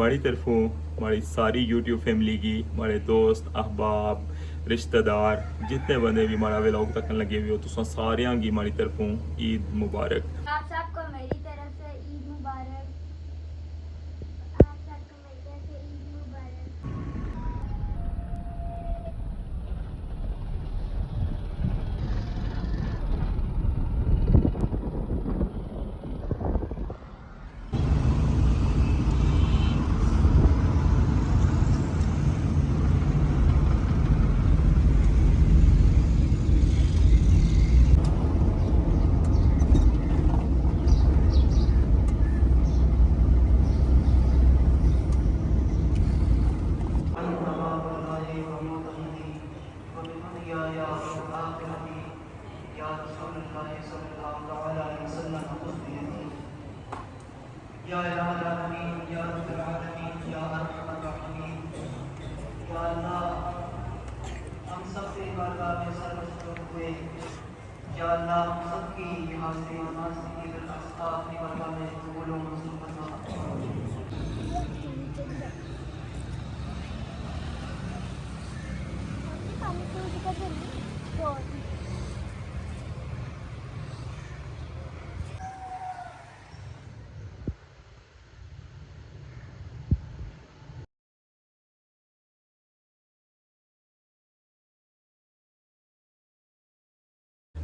हमारी तरफों हमारी सारी यूट्यूब फैमिली की, हमारे दोस्त अहबाब रिश्तेदार जितने बंदे भी हमारा व्लॉग तक लगे हुए हो तो सारियां की हमारी तरफों ईद मुबारक। आप सबको मेरी तरफ से ईद मुबारक। आप सबको मेरी तरफ से ईद मुबारक। हम सबसे बारगाह में सर्वस्व हुए। या अल्लाह हम सबकी यहाँ से नमाज की व्यवस्था अपनी बारगाह में कबूल व मंजूर फरमा।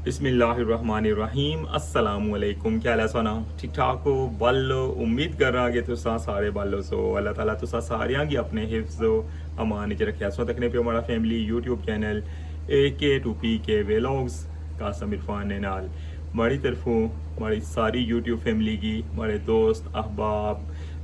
बिस्मिल्लाहिर्रहमानिर्रहीम। अस्सलामुअलैकुम। क्या हाल है सोना? ठीक ठाक हो? बल्लो उम्मीद कर रहा कि तुसा सारे बल्लो सो अल्लाह ताला तुसा सारियां की अपने हिफ्ज़ो अमान च रखे। सो तकने पे हमारा फैमिली यूट्यूब चैनल AK2P के व्लॉग्स कासम इरफान ने नाल हमारी तरफों हमारी सारी यूट्यूब फैमिली की, हमारे दोस्त अहबाब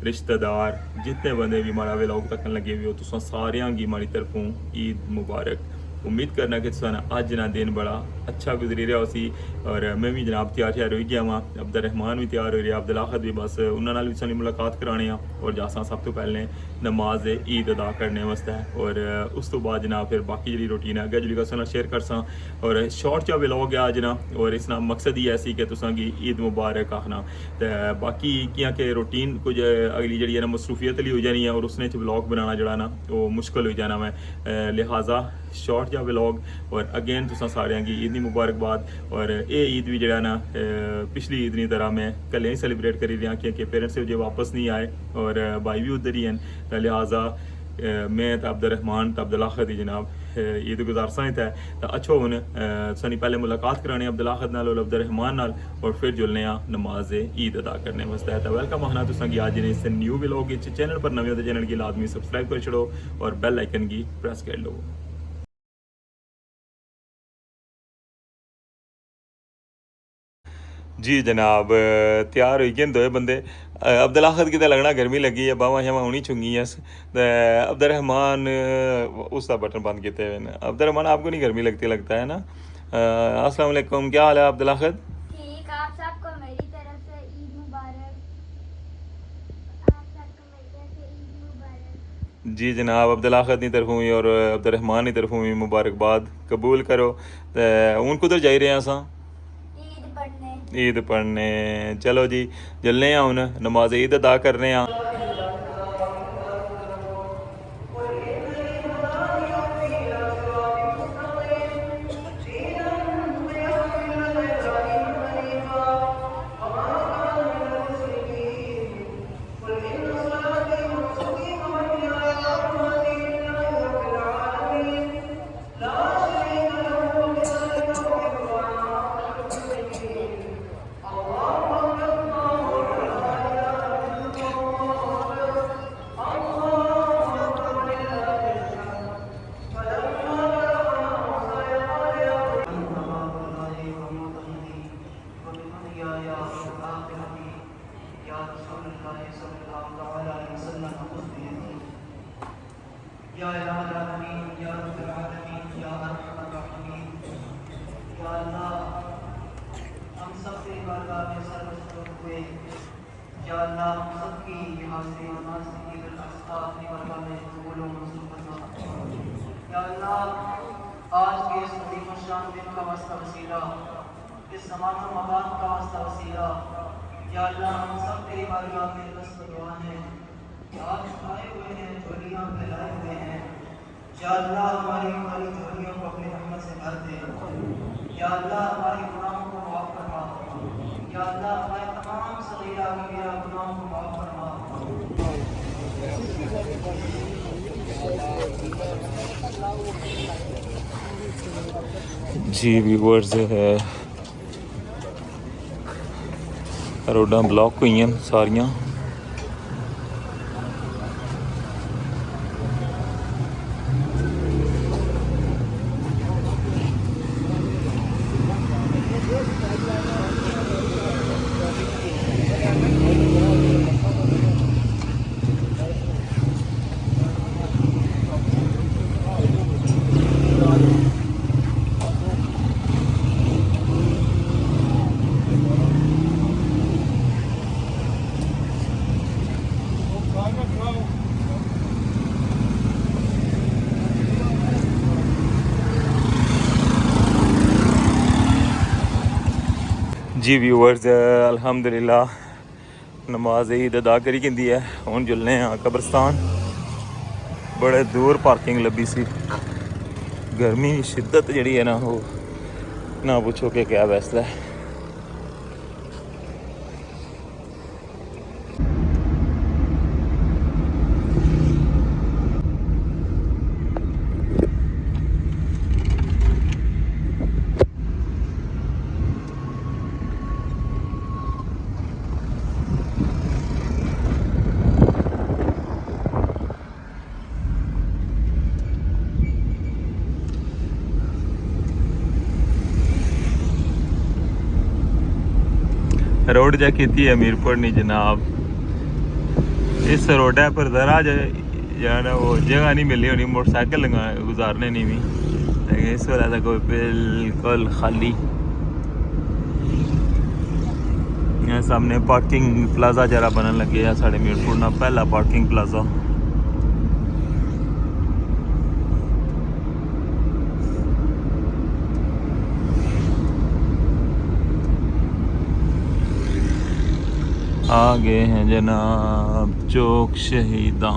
रिश्तेदार जितने बंदे भी हमारा व्लॉग तक लगे हुए हो तो सारियां की हमारी तरफों ईद मुबारक। उम्मीद करना कि तुसा अज ना दिन बड़ा अच्छा गुजरी रहा उसी। और मैं भी जनाब तैयार श्यार हो गया वहाँ, अब्दुल रहमान भी तैयार हो रहा, अब्दुल आखद भी, बस उन्होंने भी सानी मुलाकात कराने और जासा सब तो पहले नमाज ईद अदा करने वास्ते है। और उस तो बाद जनाब फिर बाकी जी रूटीन है अगर जी का शेयर कर सा। और शॉर्ट चा व्लॉग है अज ना, और इसका मकसद ही ऐसी कि तुसा की ईद मुबारक आखना। तो बाकी क्या कि रूटीन कुछ अगली जी है ना मसरूफियत हो जानी है और उसने व्लॉग बनाना जड़ा ना वो मुश्किल हो जाना मैं, लिहाजा शॉर्ट या व्लॉग। और अगेन तुसा सारियां की ईद दी मुबारकबाद। और ये ईद भी जड़ा ना पिछली ईद की तरह मैं कल ही सेलिब्रेट करी रहा क्योंकि पेरेंट्स जो वापस नहीं आए और भाई भी उधर ही हैं, तो लिहाजा मैं तो अब्दुल रहमान तो अब्दुल आखद ही जनाब ईद गुजारसा ही था। तो अच्छो हूँ सनी पहले मुलाकात कराने अब्दुल आखद नाल और अब्दुल रहमान नाल और फिर जुलने नमाज ईद अदा करने वास्ते। तो वेलकम आना तुसा की आज इस न्यू व्लॉग चैनल पर नवे होते चैनल की लाजमी सब्सक्राइब कर छड़ो और बेल आइकन की प्रेस कर लो। जी जनाब तैयार होई गए दो बंदे। अब्दुल आखद की लगना गर्मी लगी है, बावा शवा उन्हीं चुंगी है। अब्दुल रहमान उसका बटन बंद किए हुए हैं। अब्दुल रहमान आपको नहीं गर्मी लगती लगता है ना? अस्सलाम वालेकुम, क्या हाल है अब्दुल आखद? ठीक, आप सबको मेरी तरफ से ईद मुबारक। आप सबको मेरी तरफ से ईद मुबारक। जी जनाब अब्दुल आखद की तरफों भी और अब्दुल रहमान की तरफों भी मुबारकबाद कबूल करो। हूँ कुधर जाई रहे असां? ईद पढ़ने। ईद पढ़ने चलो जी, जलने हूँ नमाज ईद अदा करने। हम सबसे बारगाह में सर्वस्व हुए। या अल्लाह हम सबकी यहाँ से नमाज की व्यवस्था अपनी बारगाह में कबूल व मंजूर फरमा। या अल्लाह आज के इस अजीम शान दिन का वास्ता वसीला, इस ज़मान मकान का वास्ता वसीला, या अल्लाह हम सब तेरी बारगाह में दस्त दुआ है आज आए हुए हैं, झोलियाँ फैलाए हुए हैं। या अल्लाह हमारी खाली झोलियों को अपनी रहमत से भर दे। या अल्लाह हमारे गुनाहों को माफ़ फरमा। या अल्लाह हमारे तमाम सगीरा कबीरा गुनाहों को माफ़ फरमा। जी व्यूअर्स रोडां ब्लॉक हुई हैं सारियां। जी व्यूअर्स अल्हम्दुलिल्लाह नमाज ईद अदा करी गिंदी है। हुण जुलने कब्रस्तान। बड़े दूर पार्किंग लब्भी सी। गर्मी की शिद्दत जिहड़ी है ना वो ना पुछो कि क्या वैसला है। रोड चेक की है मीरपुर नहीं जनाब। इस रोडा पर जरा जाना वो जगह नहीं मिली होनी मोटरसाइकिल गुजारने नहीं भी, लेकिन इस वाला कोई बिल्कुल खाली। यहाँ सामने पार्किंग प्लाजा जरा बनने लगे है साढ़े मीरपुर ना पहला पार्किंग प्लाजा। आ गए हैं जनाब चौक शहीदा।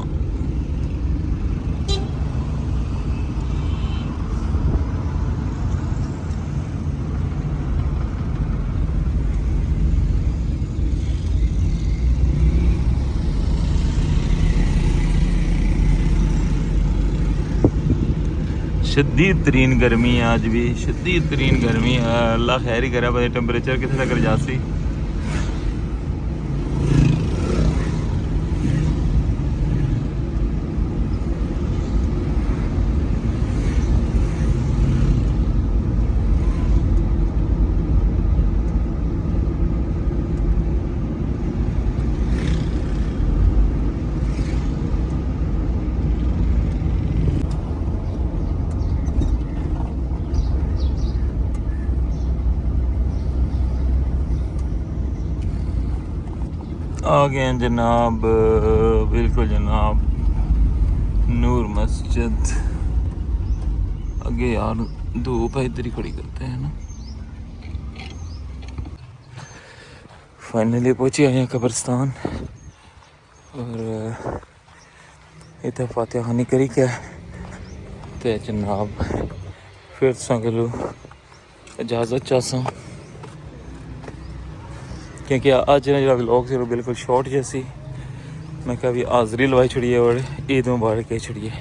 शदीद तरीन गर्मी है, आज भी शदीद तरीन गर्मी है। अल्लाह खैर ही करे। पता टेम्परेचर कितने तक जासी। आ गए हैं जनाब, बिल्कुल जनाब नूर मस्जिद। आगे यार धूप है, इधर ही खड़ी करते हैं ना। फाइनली पहुंचे हैं कब्रिस्तान और इतना फातिहा खानी करी क्या ते जनाब फिर तुसां कोलों इजाजत चाहसां, क्योंकि अज ना जो व्लॉग से बिल्कुल शॉर्ट जैसी। मैं क्या भी हाज़री लवाई छड़िए और ईद मुबारक कह छड़िए।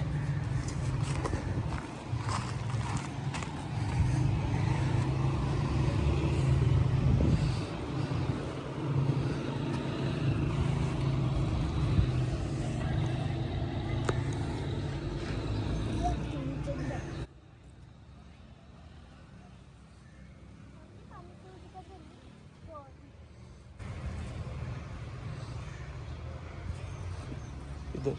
इधर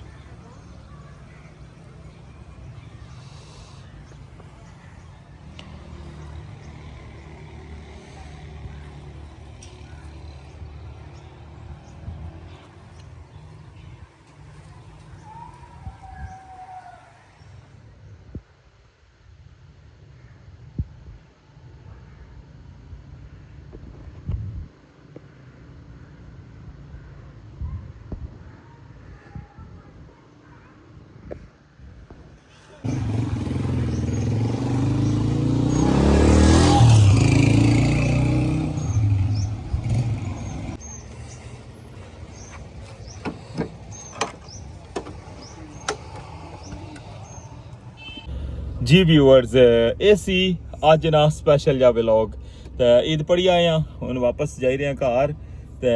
जी व्यूअर्स ਇਹ ਸੀ ਅੱਜ ਨਾ ਸਪੈਸ਼ਲ ਜਿਹਾ ਵਲੌਗ ਤੇ ਈਦ ਪੜੀ ਆਏ ਆ ਹੁਣ ਵਾਪਸ ਜਾ ਰਹੇ ਆ ਘਰ ਤੇ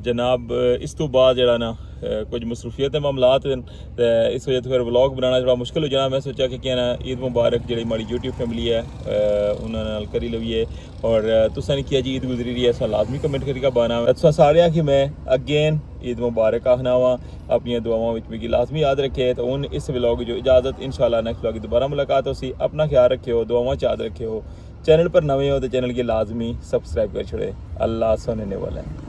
ਜਨਾਬ ਇਸ ਤੋਂ ਬਾਅਦ ਜਿਹੜਾ ਨਾ ਕੁਝ ਮਸਰੂਫੀਅਤ ਦੇ ਮਾਮਲਾਤ ਤੇ ਇਸ ਵਜ੍ਹਾ ਤੋਂ ਫਿਰ ਵਲੌਗ ਬਣਾਉਣਾ ਥੋੜਾ ਮੁਸ਼ਕਿਲ ਹੋ ਜਾਣਾ ਮੈਂ ਸੋਚਿਆ ਕਿ ਕਿਹਾ ਨਾ ਈਦ ਮੁਬਾਰਕ ਜਿਹੜੀ ਮਾੜੀ YouTube ਫੈਮਿਲੀ ਹੈ ਉਹਨਾਂ ਨਾਲ ਕਰੀ ਲਈਏ और तुसा ने किया जी ईद गुजरी रही है ऐसा लाजमी कमेंट करेगा बाना तुसा सारे कि मैं अगेन ईद मुबारक आखना वा अपनी दुआओं में भी लाजमी याद रखे तो उन इस व्लॉग जो इजाज़त इंशाल्लाह नेक्स्ट व्लॉग दोबारा मुलाकात हो सी अपना ख्याल रखे हो दुआओं याद रखे हो चैनल पर नवे हो तो चैनल की लाजमी सब्सक्राइब कर छोड़े अल्लाह सुनने वाला है।